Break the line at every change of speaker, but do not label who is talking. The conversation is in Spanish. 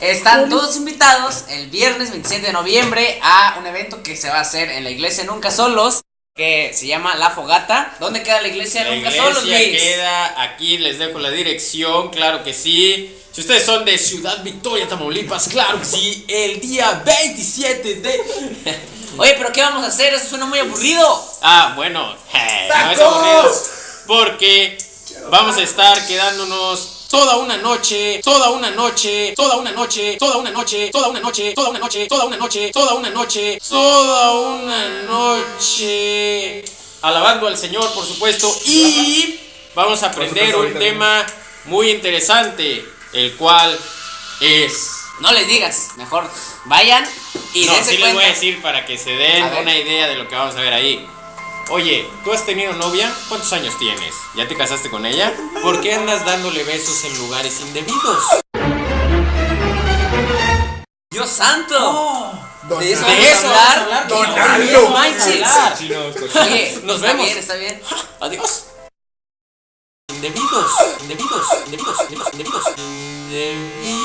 Están todos invitados el viernes 27 de noviembre a un evento que se va a hacer en la iglesia Nunca Solos, que se llama La Fogata. ¿Dónde queda la iglesia Nunca Solos,
La
Luis?
iglesia queda aquí, les dejo la dirección, claro que sí. Si ustedes son de Ciudad Victoria, Tamaulipas, claro que sí, el día 27 de...
Oye, pero ¿qué vamos a hacer? Eso suena muy aburrido.
Bueno, no es aburrido, porque vamos a estar quedándonos toda una noche, toda una noche, toda una noche, toda una noche, toda una noche, toda una noche, toda una noche, toda una noche, toda una noche, alabando al Señor, por supuesto, y vamos a aprender un tema muy interesante, el cual es...
No les digas, mejor vayan y
No,
dense
sí les
cuenta.
voy a decir para que se den
A ver.
una idea de lo que vamos a ver ahí. Oye, ¿tú has tenido novia? ¿Cuántos años tienes? ¿Ya te casaste con ella? ¿Por qué andas dándole besos en lugares indebidos?
¡Dios santo! ¿De eso
De
vamos
eso
a
vamos a
hablar?
hablar.
Donaldo.
No manches.
Oye,
Nos
está
vemos.
bien, está bien.
Adiós. Indebidos, indebidos, indebidos, indebidos, indebidos.